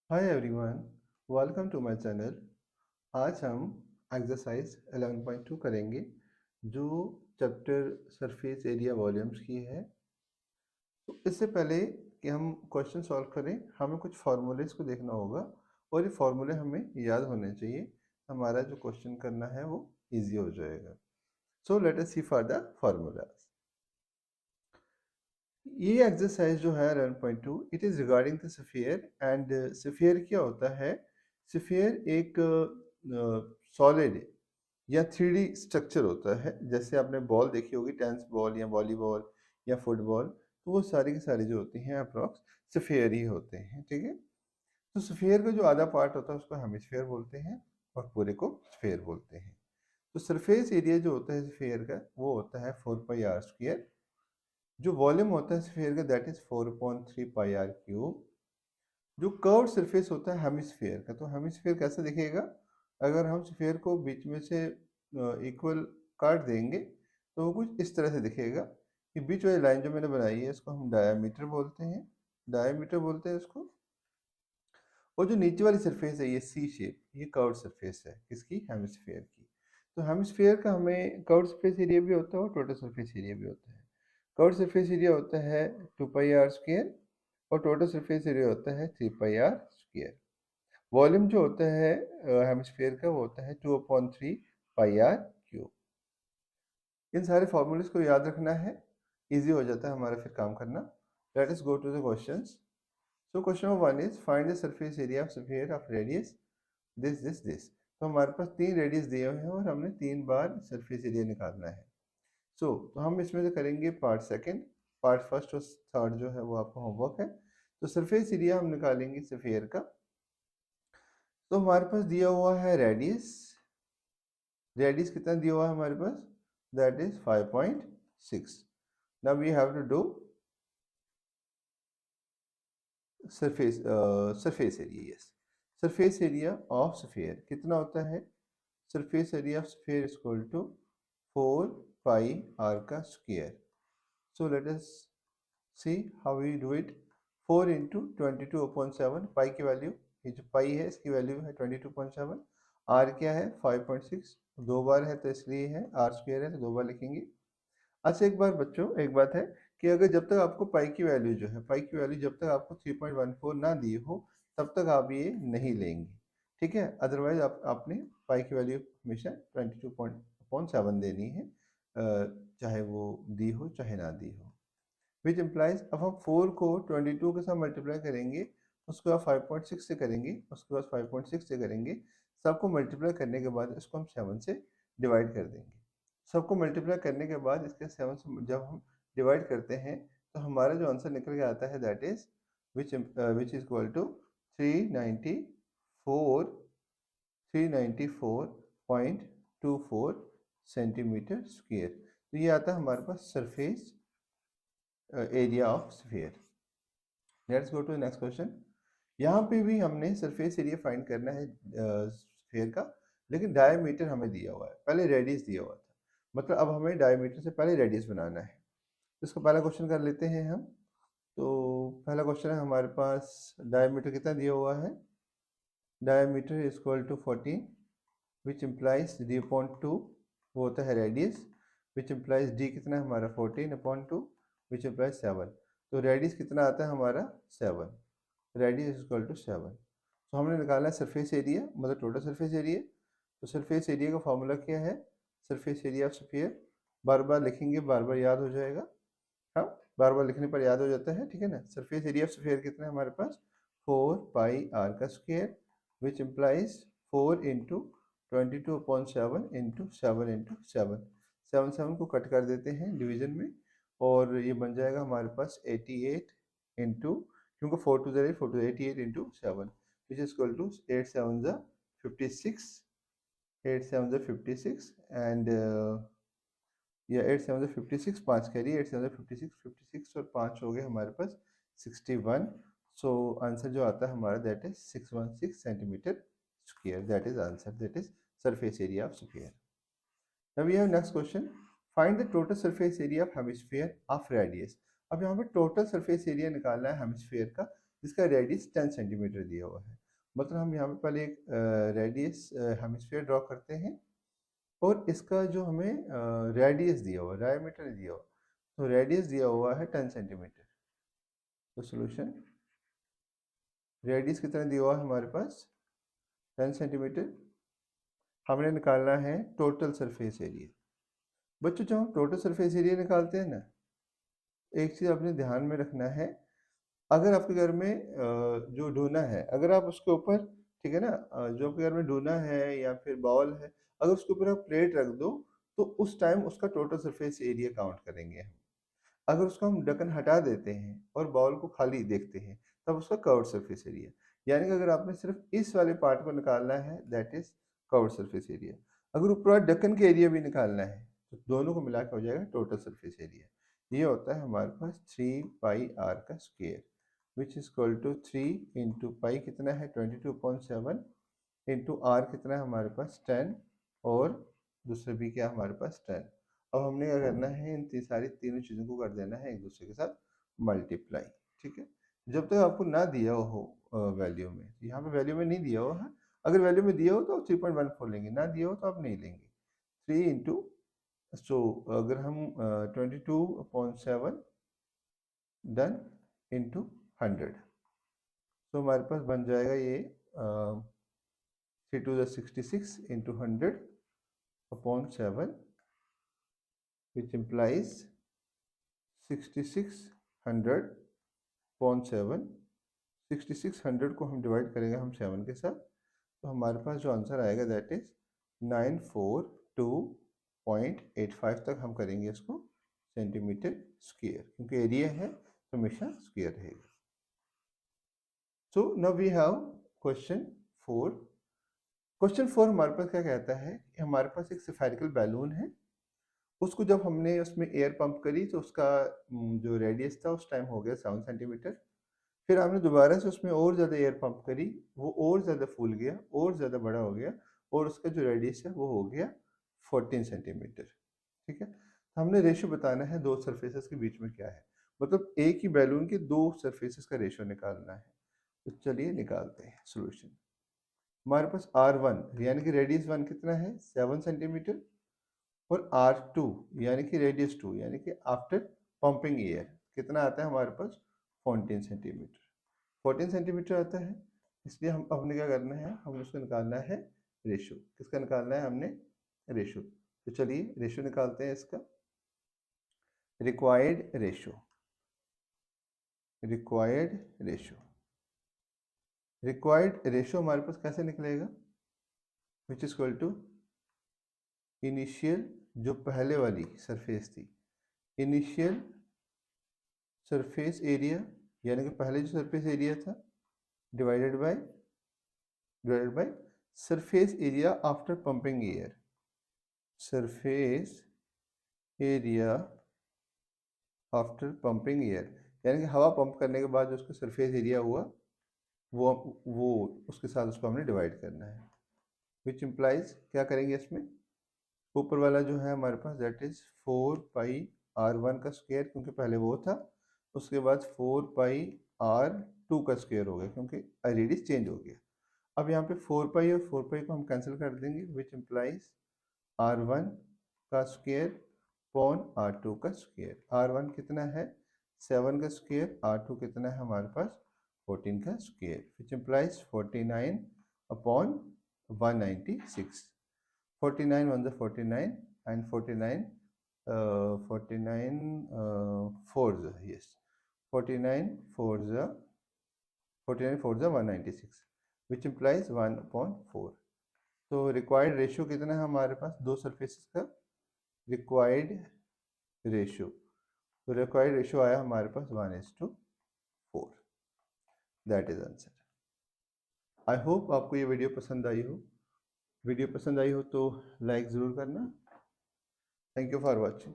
Hi everyone, welcome to my channel. आज हम exercise 11.2 करेंगे जो चैप्टर सरफेस एरिया वॉल्यूम्स की है। तो इससे पहले कि हम क्वेश्चन सॉल्व करें, हमें कुछ फार्मूलेस को देखना होगा और ये फार्मूले हमें याद होने चाहिए। हमारा जो क्वेश्चन करना है वो इजी हो जाएगा। So let us see for the formulas. ये एक्सरसाइज जो है 11.2 it is regarding the sphere. And sphere क्या होता है? स्फीयर एक सॉलिड या 3D स्ट्रक्चर होता है। जैसे आपने बॉल देखी होगी, टेनिस बॉल या वॉलीबॉल या फुटबॉल, तो वो सारी की सारी जो होती हैं अप्रॉक्स स्फीयर ही होते हैं। ठीक है, तो स्फीयर का जो आधा पार्ट होता है उसको हेमिस्फीयर बोलते हैं और पूरे को स्फीयर बोलते हैं। तो सरफेस एरिया जो होता है स्फीयर का वो होता है 4πr²। जो वॉल्यूम होता है स्फीयर का दैट इज 4.3πr³। जो कर्व सरफेस होता है हेमिस्फीयर का, तो हेमिस्फीयर कैसे दिखेगा? अगर हम स्फीयर को बीच में से इक्वल काट देंगे तो वो कुछ इस तरह से दिखेगा कि बीच वाली लाइन जो मैंने बनाई है इसको हम डायामीटर बोलते हैं। डायामीटर बोलते हैं इसको। और जो नीचे वाली सरफेस है ये सी शेप, ये कर्व सरफेस है किसकी? हेमिस्फीयर की। तो हेमिस्फीयर का हमें कर्व सरफेस एरिया भी होता है और टोटल सरफेस एरिया भी होता है। कर्व सरफेस एरिया होता है 2πr² और टोटल सरफेस एरिया होता है 3πr²। वॉल्यूम जो होता है हेमिस्फीयर का वो होता है 2/3πr³। इन सारे फॉर्मूलेस को याद रखना है, इजी हो जाता है हमारा फिर काम करना। Let us go to the questions. So question number 1 is find the surface area of sphere of radius this. तो हमारे पास 3 रेडियस दिए हुए हैं और हमने 3 बार सरफेस एरिया निकालना है। तो हम इसमें से करेंगे पार्ट सेकंड। पार्ट फर्स्ट और थर्ड जो है वो आपका होमवर्क है। तो सरफेस एरिया हम निकालेंगे स्फीयर का। तो हमारे पास दिया हुआ है रेडियस। रेडियस कितना दिया हुआ है हमारे पास? That is 5.6। Now we have to do surface area. Yes, surface area of sphere कितना होता है? Surface area of sphere is equal to 4πr²। So let us see how we do it. 4 into 22/7, pi की value, ये जो पाई है इसकी value है 22/7। Are क्या है? 5.6। 2 बार है तो इसलिए है, r² है तो 2 बार लिखेंगे। अच्छा एक बार बच्चों, एक बात है कि अगर जब तक आपको पाई की वैल्यू जो है, पाई की वैल्यू जब तक आपको 3.14 ना दी हो तब तक आप ये नहीं लेंगे। ठीक है, अदरवाइज आपने पाई की वैल्यू हमेशा 22.7 देनी है, चाहे वो दी हो चाहे ना दी हो। विच इम्प्लाइज, अब हम 4 को 22 के साथ मल्टीप्लाई करेंगे, उसके बाद 5.6 से करेंगे, उसके बाद 5.6 से करेंगे। सबको मल्टीप्लाई करने के बाद इसको हम 7 से डिवाइड कर देंगे। सबको मल्टीप्लाई करने के बाद इसके 7 से जब हम डिवाइड करते हैं तो हमारा जो आंसर निकल के आता है that is which is equal to 394 394.24 centimetre square. तो ये आता है हमारे पास surface area of sphere. Let's go to next question. यहाँ पे भी हमने सरफेस एरिया फाइंड करना है स्फीयर का, लेकिन डायमीटर हमें दिया हुआ है, पहले रेडियस दिया हुआ था। मतलब अब हमें डायमीटर से पहले रेडियस बनाना है। इसको पहला क्वेश्चन कर लेते हैं हम। तो पहला क्वेश्चन है हमारे पास, डायमीटर कितना दिया हुआ है? Diameter is equal to 14, which implies d/2, वो होता है रेडियस, विच इम्प्लाइज d कितना है हमारा 14/2, विच इम्प्लाइज 7। तो रेडियस कितना आता है हमारा? 7। Radius is equal to 7। तो हमने निकाला है सरफेस एरिया, मतलब टोटल सरफेस एरिया। तो सरफेस एरिया का फॉर्मूला क्या है? सरफेस एरिया ऑफ स्फीयर, बार बार लिखेंगे, बार बार याद हो जाएगा। हाँ, बार बार लिखने पर याद हो जाता है, ठीक है ना। सरफेस एरिया ऑफ स्फीयर कितना है हमारे पास? 4πr², which implies 4 into 22/7 into 7 into 7। 7 को कट कर देते हैं डिवीजन में और ये बन जाएगा हमारे पास 88 इंटू, क्योंकि 4 to 0 4 to 88 into 7, which is equal to 8 7 56, 8 7 56 and या 8 7 56, 5 करिए, 8 7 56, 56 और 5 हो गए हमारे पास 61। सो आंसर जो आता है हमारा that is 616 centimetre square. That is answer, that is surface area of sphere. Now we have next question. Find the total surface area of hemisphere of radius. अब यहाँ पे टोटल सरफेस एरिया निकालना है hemisphere का। जिसका radius 10 centimetre दिया हुआ है। मतलब हम यहाँ पे पहले एक रेडियस हेमिस्फीयर ड्रॉ करते हैं और इसका जो हमें रेडियस दिया हुआ, डायमीटर नहीं दिया हुआ, तो रेडियस दिया हुआ है 10 सेंटीमीटर। तो सोल्यूशन, रेडियस कितना दिया हुआ है हमारे पास 10 सेंटीमीटर। हमने निकालना है टोटल सरफेस एरिया। बच्चों जब हम टोटल सरफेस एरिया निकालते हैं ना, एक चीज़ आपने ध्यान में रखना है, अगर आपके घर में जो डोना है, अगर आप उसके ऊपर, ठीक है ना, जो आपके घर में डोना है या फिर बाउल है, अगर उसके ऊपर आप प्लेट रख दो तो उस टाइम उसका टोटल सरफेस एरिया काउंट करेंगे हम। अगर उसको हम ढक्कन हटा देते हैं और बाउल को खाली देखते हैं तब उसका कर्व्ड सरफेस एरिया। यानी कि अगर आपने सिर्फ इस वाले पार्ट को निकालना है that is curved surface area. अगर ऊपर ढक्कन के एरिया भी निकालना है तो दोनों को मिला के हो जाएगा टोटल सरफेस एरिया। ये होता है हमारे पास 3 पाई आर का square which is equal to 3 into pi कितना है 22.7 इंटू आर कितना है हमारे पास 10 और दूसरे भी क्या हमारे पास 10। अब हमने क्या करना है, इन सारी तीनों चीज़ों को कर देना है एक दूसरे के साथ मल्टीप्लाई। ठीक है, जब तक आपको ना दिया हो वैल्यू में, यहाँ पे वैल्यू में नहीं दिया हो, हाँ अगर वैल्यू में दिया हो तो 3.14 लेंगे, ना दिया हो तो आप नहीं लेंगे। 3 इंटू, सो अगर हम 22.7 डन इंटू 100, तो हमारे पास बन जाएगा ये 3 to the 66 into 100 upon 7 which implies 6600 upon 7। 6600 को हम डिवाइड करेंगे हम 7 के साथ, तो हमारे पास जो आंसर आएगा दैट इज 942.85 तक हम करेंगे इसको सेंटीमीटर स्क्वायर, क्योंकि एरिया है तो हमेशा स्क्वायर रहेगा। So now we have question 4। Question 4 हमारे पास क्या कहता है कि हमारे पास एक स्फेरिकल बैलून है, उसको जब हमने उसमें एयर पंप करी तो उसका जो रेडियस था उस टाइम हो गया 7 सेंटीमीटर। फिर हमने दोबारा से उसमें और ज़्यादा एयर पंप करी, वो और ज़्यादा फूल गया, और ज़्यादा बड़ा हो गया, और उसका जो रेडियस है वो हो गया 14 सेंटीमीटर। ठीक है, तो हमने रेशियो बताना है दो सरफेसेस के बीच में क्या है, मतलब एक ही बैलून के दो सरफेसेस का रेशियो निकालना है। तो चलिए निकालते हैं सोल्यूशन। हमारे पास R1 यानी कि रेडियस 1 कितना है 7 सेंटीमीटर, और R2 यानी कि रेडियस 2 यानी कि आफ्टर पंपिंग एयर कितना आता है हमारे पास 14 सेंटीमीटर। 14 सेंटीमीटर आता है, इसलिए हम हमने क्या करना है, हमने उसको निकालना है रेशियो। किसका निकालना है हमने, रेशियो। तो चलिए रेशियो निकालते हैं इसका। Required ratio, required ratio, required ratio हमारे पास कैसे निकलेगा, which is equal to initial, जो पहले वाली सरफेस थी, इनिशियल सरफेस एरिया यानी कि पहले जो सरफेस एरिया था divided by surface area after pumping air, surface area after pumping air यानी कि हवा पंप करने के बाद जो उसका सरफेस एरिया हुआ वो उसके साथ उसको हमने डिवाइड करना है। विच इम्प्लाइज क्या करेंगे इसमें, ऊपर वाला जो है हमारे पास दैट इज 4 पाई R1 का स्क्वायर, क्योंकि पहले वो था, उसके बाद 4 पाई R2 का स्क्वायर हो गया क्योंकि रेडियस चेंज हो गया। अब यहाँ पे 4 पाई और 4 पाई को हम कैंसिल कर देंगे, विच इम्प्लाइज R1 का स्क्वायर अपॉन R2 का स्क्वायर। R1 कितना है 7 का स्क्वायर, R2 कितना है हमारे पास 14 का square, which implies 49 upon 196। 49 1 49 and 49 49 4 yes 49 4 49 4 196 which implies 1/4। तो रिक्वायर्ड रेशियो कितना है हमारे पास दो सरफेसेस का, रिक्वायर्ड रेशियो, तो रिक्वायर्ड रेशियो आया हमारे पास 1:4। That is answer. I hope आपको ये वीडियो पसंद आई हो। वीडियो पसंद आई हो तो लाइक ज़रूर करना। Thank you for watching.